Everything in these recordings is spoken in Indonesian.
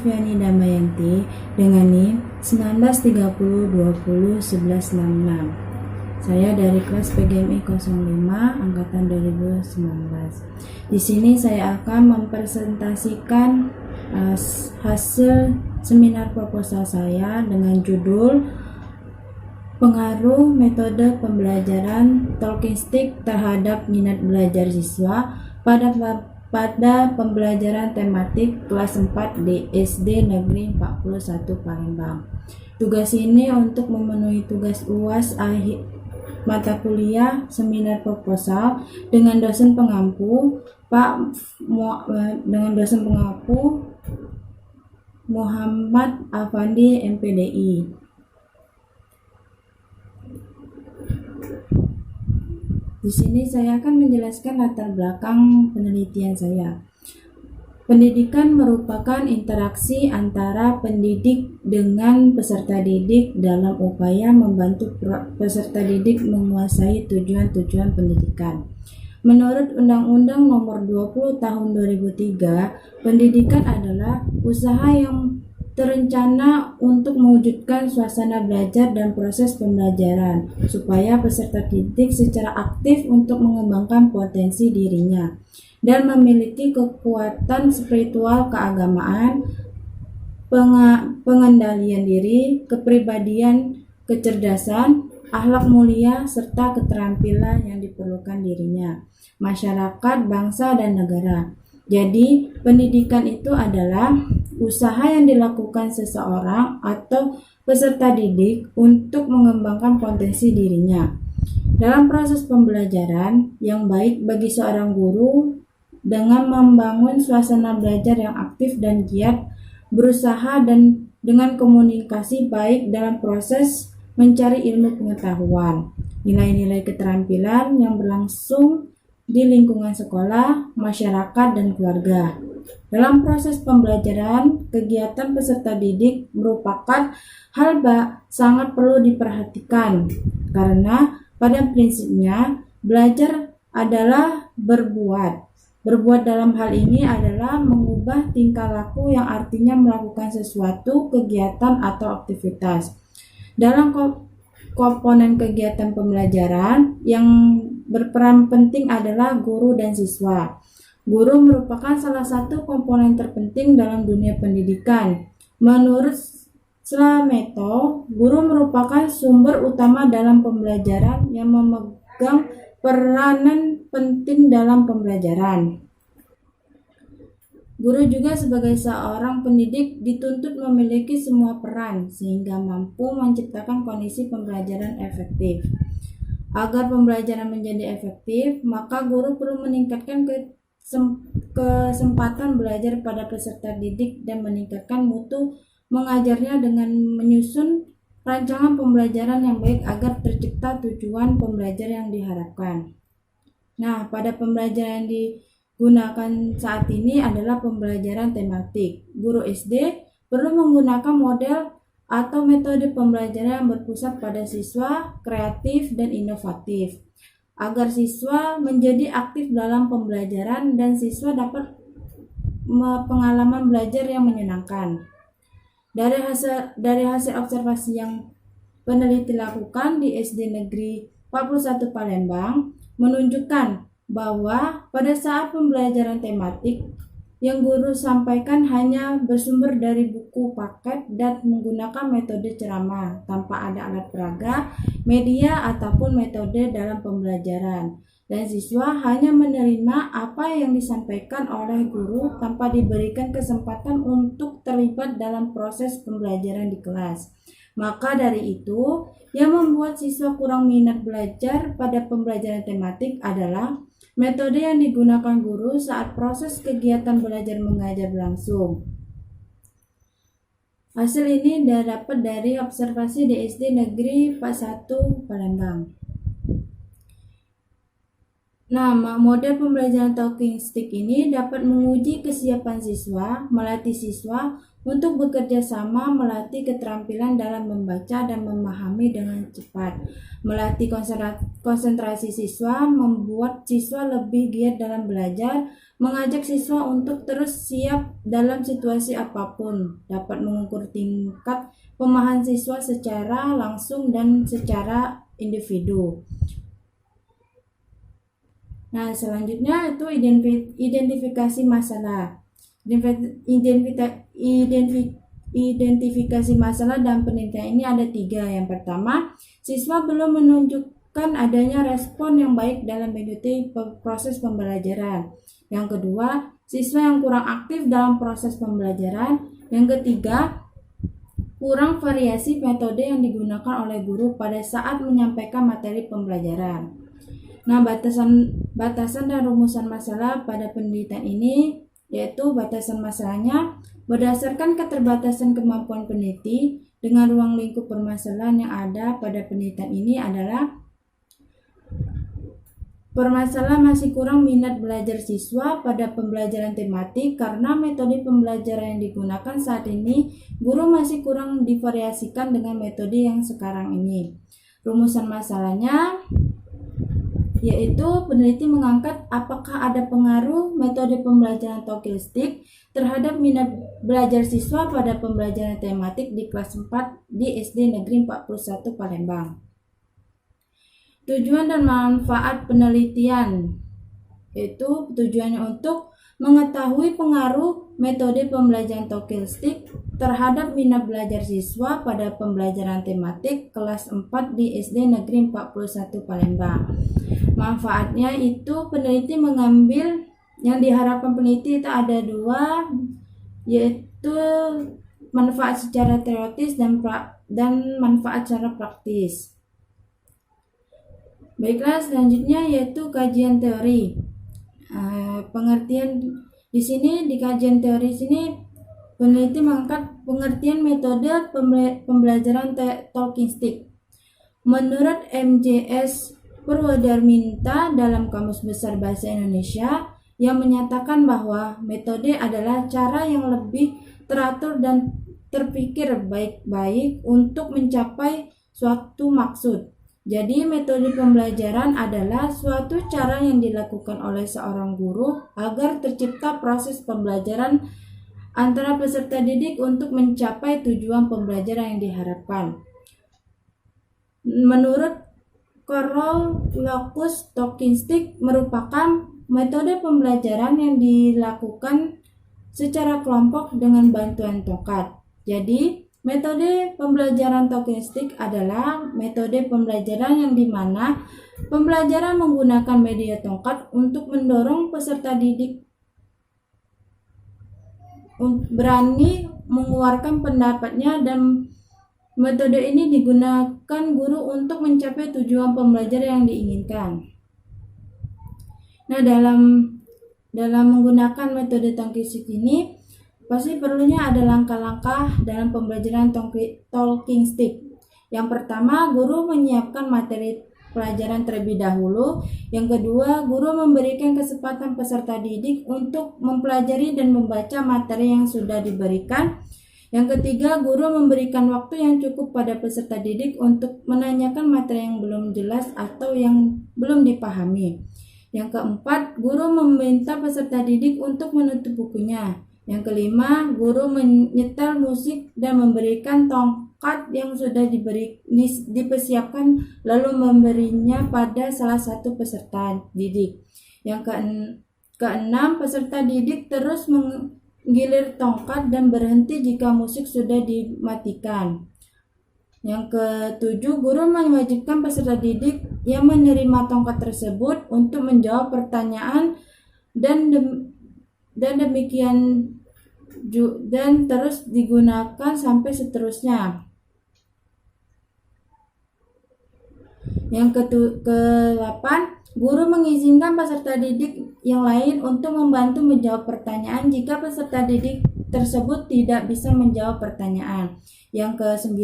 Alfiani Damayanti dengan NIM 1930201166. Saya dari kelas PGMI 05 angkatan 2019. Di sini saya akan mempresentasikan hasil seminar proposal saya dengan judul Pengaruh Metode Pembelajaran Talking Stick terhadap minat belajar siswa pada pembelajaran tematik kelas 4 di SD Negeri 41 Palembang. Tugas ini untuk memenuhi tugas UAS akhir mata kuliah seminar proposal dengan dosen pengampu Muhammad Afandi MPDI. Di sini saya akan menjelaskan latar belakang penelitian saya. Pendidikan merupakan interaksi antara pendidik dengan peserta didik dalam upaya membantu peserta didik menguasai tujuan-tujuan pendidikan. Menurut Undang-Undang Nomor 20 Tahun 2003, pendidikan adalah usaha yang terencana untuk mewujudkan suasana belajar dan proses pembelajaran supaya peserta didik secara aktif untuk mengembangkan potensi dirinya dan memiliki kekuatan spiritual keagamaan, pengendalian diri, kepribadian, kecerdasan, akhlak mulia, serta keterampilan yang diperlukan dirinya, masyarakat, bangsa, dan negara. Jadi, pendidikan itu adalah usaha yang dilakukan seseorang atau peserta didik untuk mengembangkan potensi dirinya. Dalam proses pembelajaran yang baik bagi seorang guru dengan membangun suasana belajar yang aktif dan giat, berusaha dan dengan komunikasi baik dalam proses mencari ilmu pengetahuan, nilai-nilai keterampilan yang berlangsung di lingkungan sekolah, masyarakat, dan keluarga. Dalam proses pembelajaran, kegiatan peserta didik merupakan hal sangat perlu diperhatikan karena pada prinsipnya belajar adalah berbuat. Berbuat dalam hal ini adalah mengubah tingkah laku yang artinya melakukan sesuatu kegiatan atau aktivitas. Dalam komponen kegiatan pembelajaran yang berperan penting adalah guru dan siswa. Guru merupakan salah satu komponen terpenting dalam dunia pendidikan. Menurut Slameto, guru merupakan sumber utama dalam pembelajaran yang memegang peranan penting dalam pembelajaran. Guru juga sebagai seorang pendidik dituntut memiliki semua peran sehingga mampu menciptakan kondisi pembelajaran efektif. Agar pembelajaran menjadi efektif, maka guru perlu meningkatkan kesempatan belajar pada peserta didik dan meningkatkan mutu mengajarnya dengan menyusun rancangan pembelajaran yang baik agar tercipta tujuan pembelajaran yang diharapkan. Nah, pada pembelajaran yang digunakan saat ini adalah pembelajaran tematik. Guru SD perlu menggunakan model atau metode pembelajaran yang berpusat pada siswa, kreatif, dan inovatif, agar siswa menjadi aktif dalam pembelajaran dan siswa dapat pengalaman belajar yang menyenangkan. Dari hasil observasi yang peneliti lakukan di SD Negeri 41 Palembang menunjukkan bahwa pada saat pembelajaran tematik yang guru sampaikan hanya bersumber dari buku paket dan menggunakan metode ceramah tanpa ada alat peraga, media, ataupun metode dalam pembelajaran. Dan siswa hanya menerima apa yang disampaikan oleh guru tanpa diberikan kesempatan untuk terlibat dalam proses pembelajaran di kelas. Maka dari itu, yang membuat siswa kurang minat belajar pada pembelajaran tematik adalah metode yang digunakan guru saat proses kegiatan belajar mengajar berlangsung. Hasil ini dapat dari observasi di SD Negeri 41 Palembang. Nah, model pembelajaran talking stick ini dapat menguji kesiapan siswa, melatih siswa untuk bekerja sama, melatih keterampilan dalam membaca dan memahami dengan cepat, melatih konsentrasi siswa, membuat siswa lebih giat dalam belajar, mengajak siswa untuk terus siap dalam situasi apapun, dapat mengukur tingkat pemahaman siswa secara langsung dan secara individu. Nah, selanjutnya itu identifikasi masalah. Identifikasi masalah dalam penelitian ini ada 3. Yang pertama, siswa belum menunjukkan adanya respon yang baik dalam mengikuti proses pembelajaran. Yang kedua, siswa yang kurang aktif dalam proses pembelajaran. Yang ketiga, kurang variasi metode yang digunakan oleh guru pada saat menyampaikan materi pembelajaran. Nah, batasan dan rumusan masalah pada penelitian ini yaitu batasan masalahnya berdasarkan keterbatasan kemampuan peneliti dengan ruang lingkup permasalahan yang ada pada penelitian ini adalah permasalahan masih kurang minat belajar siswa pada pembelajaran tematik karena metode pembelajaran yang digunakan saat ini guru masih kurang divariasikan dengan metode yang sekarang ini. Rumusan masalahnya yaitu peneliti mengangkat apakah ada pengaruh metode pembelajaran talking stick terhadap minat belajar siswa pada pembelajaran tematik di kelas 4 di SD Negeri 41 Palembang. Tujuan dan manfaat penelitian yaitu tujuannya untuk mengetahui pengaruh metode pembelajaran talking stick terhadap minat belajar siswa pada pembelajaran tematik kelas 4 di SD Negeri 41 Palembang. Manfaatnya itu peneliti mengambil yang diharapkan peneliti itu ada 2, yaitu manfaat secara teoritis dan manfaat secara praktis. Baiklah, selanjutnya yaitu kajian teori. Pengertian di sini di kajian teori sini peneliti mengangkat pengertian metode pembelajaran talking stick. Menurut MJS Purwodarminta dalam Kamus Besar Bahasa Indonesia yang menyatakan bahwa metode adalah cara yang lebih teratur dan terpikir baik-baik untuk mencapai suatu maksud. Jadi metode pembelajaran adalah suatu cara yang dilakukan oleh seorang guru agar tercipta proses pembelajaran antara peserta didik untuk mencapai tujuan pembelajaran yang diharapkan. Menurut Carol Locus, talking stick merupakan metode pembelajaran yang dilakukan secara kelompok dengan bantuan tongkat. Jadi, metode pembelajaran talking stick adalah metode pembelajaran yang dimana pembelajaran menggunakan media tongkat untuk mendorong peserta didik berani mengeluarkan pendapatnya, dan metode ini digunakan guru untuk mencapai tujuan pembelajaran yang diinginkan. Nah, dalam menggunakan metode talking stick ini pasti perlunya ada langkah-langkah dalam pembelajaran talking stick. Yang pertama, guru menyiapkan materi pelajaran terlebih dahulu. Yang kedua, guru memberikan kesempatan peserta didik untuk mempelajari dan membaca materi yang sudah diberikan. Yang ketiga, guru memberikan waktu yang cukup pada peserta didik untuk menanyakan materi yang belum jelas atau yang belum dipahami. Yang keempat, guru meminta peserta didik untuk menutup bukunya. Yang kelima, guru menyetel musik dan memberikan tongkat yang sudah dipersiapkan lalu memberinya pada salah satu peserta didik. Yang keenam, peserta didik terus menggilir tongkat dan berhenti jika musik sudah dimatikan. Yang ketujuh, guru mewajibkan peserta didik yang menerima tongkat tersebut untuk menjawab pertanyaan dan demikian dan terus digunakan sampai seterusnya. Yang ke-8, guru mengizinkan peserta didik yang lain untuk membantu menjawab pertanyaan jika peserta didik tersebut tidak bisa menjawab pertanyaan. Yang ke-9,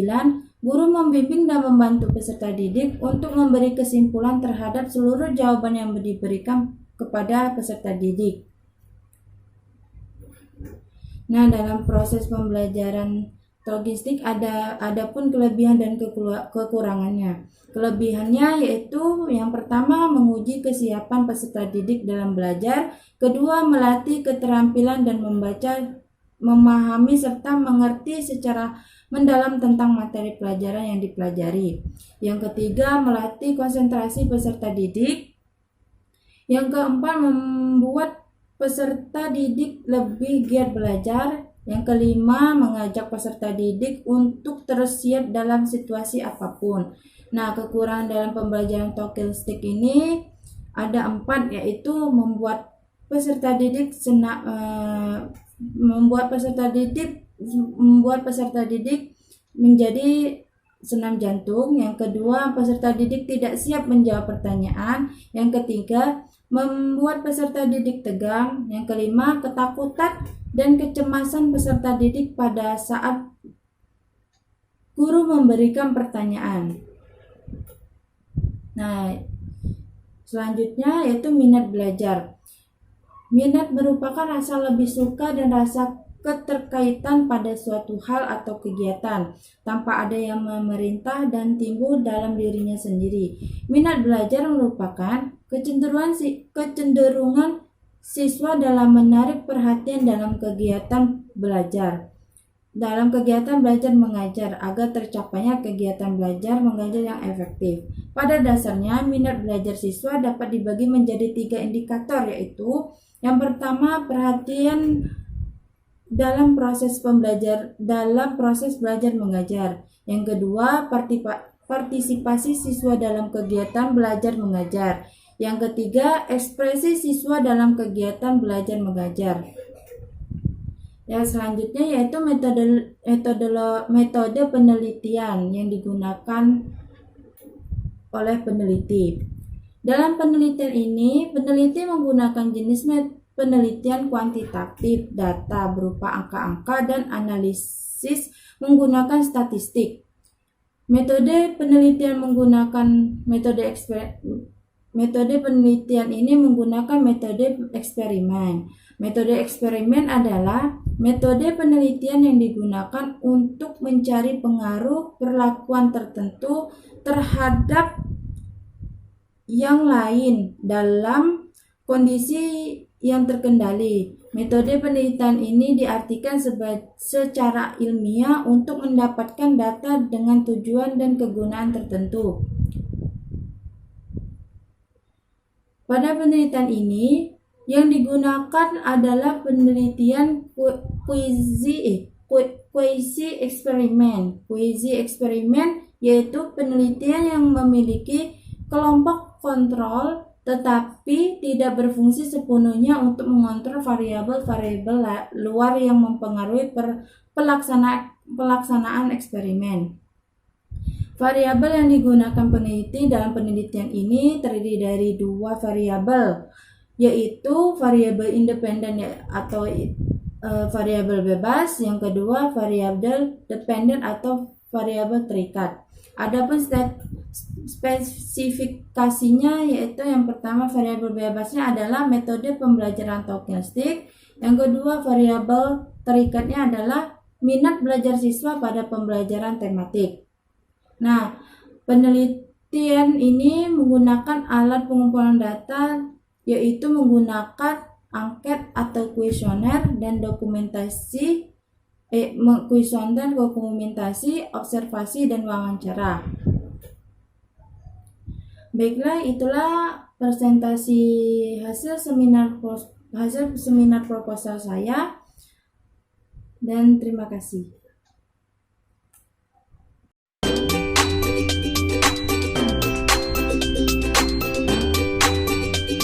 guru membimbing dan membantu peserta didik untuk memberi kesimpulan terhadap seluruh jawaban yang diberikan kepada peserta didik. Nah, dalam proses pembelajaran logistik ada pun kelebihan dan kekurangannya. Kelebihannya yaitu yang pertama menguji kesiapan peserta didik dalam belajar, kedua melatih keterampilan dan membaca, memahami serta mengerti secara mendalam tentang materi pelajaran yang dipelajari. Yang ketiga melatih konsentrasi peserta didik. Yang keempat membuat peserta didik lebih giat belajar. Yang kelima, mengajak peserta didik untuk terus siap dalam situasi apapun. Nah, kekurangan dalam pembelajaran Talkilistik ini ada 4, yaitu membuat peserta didik menjadi senam jantung. Yang kedua, peserta didik tidak siap menjawab pertanyaan. Yang ketiga, membuat peserta didik tegang. Yang kelima, ketakutan dan kecemasan peserta didik pada saat guru memberikan pertanyaan. Nah, selanjutnya yaitu minat belajar. Minat merupakan rasa lebih suka dan rasa keterkaitan pada suatu hal atau kegiatan tanpa ada yang memerintah dan timbul dalam dirinya sendiri. Minat belajar merupakan kecenderungan siswa dalam menarik perhatian dalam kegiatan belajar mengajar agar tercapainya kegiatan belajar mengajar yang efektif. Pada dasarnya, minat belajar siswa dapat dibagi menjadi 3 indikator, yaitu yang pertama, perhatian dalam proses belajar mengajar. Yang kedua, partisipasi siswa dalam kegiatan belajar mengajar. Yang ketiga, ekspresi siswa dalam kegiatan belajar mengajar. Yang selanjutnya yaitu metode penelitian yang digunakan oleh peneliti. Dalam penelitian ini, peneliti menggunakan jenis penelitian kuantitatif, data berupa angka-angka, dan analisis menggunakan statistik. Metode penelitian ini menggunakan metode eksperimen. Metode eksperimen adalah metode penelitian yang digunakan untuk mencari pengaruh perlakuan tertentu terhadap yang lain dalam kondisi yang terkendali. Metode penelitian ini diartikan secara ilmiah untuk mendapatkan data dengan tujuan dan kegunaan tertentu. Pada penelitian ini, yang digunakan adalah penelitian quasi eksperimen. Quasi eksperimen yaitu penelitian yang memiliki kelompok kontrol tetapi tidak berfungsi sepenuhnya untuk mengontrol variabel-variabel luar yang mempengaruhi pelaksanaan eksperimen. Variabel yang digunakan peneliti dalam penelitian ini terdiri dari 2 variabel, yaitu variabel independen atau variabel bebas, yang kedua variabel dependen atau variabel terikat. Adapun spesifikasinya yaitu yang pertama variabel bebasnya adalah metode pembelajaran Talkilistik, yang kedua variabel terikatnya adalah minat belajar siswa pada pembelajaran tematik. Nah, penelitian ini menggunakan alat pengumpulan data yaitu menggunakan angket atau kuesioner dan dokumentasi observasi dan wawancara. Baiklah, itulah presentasi hasil seminar proposal saya dan terima kasih.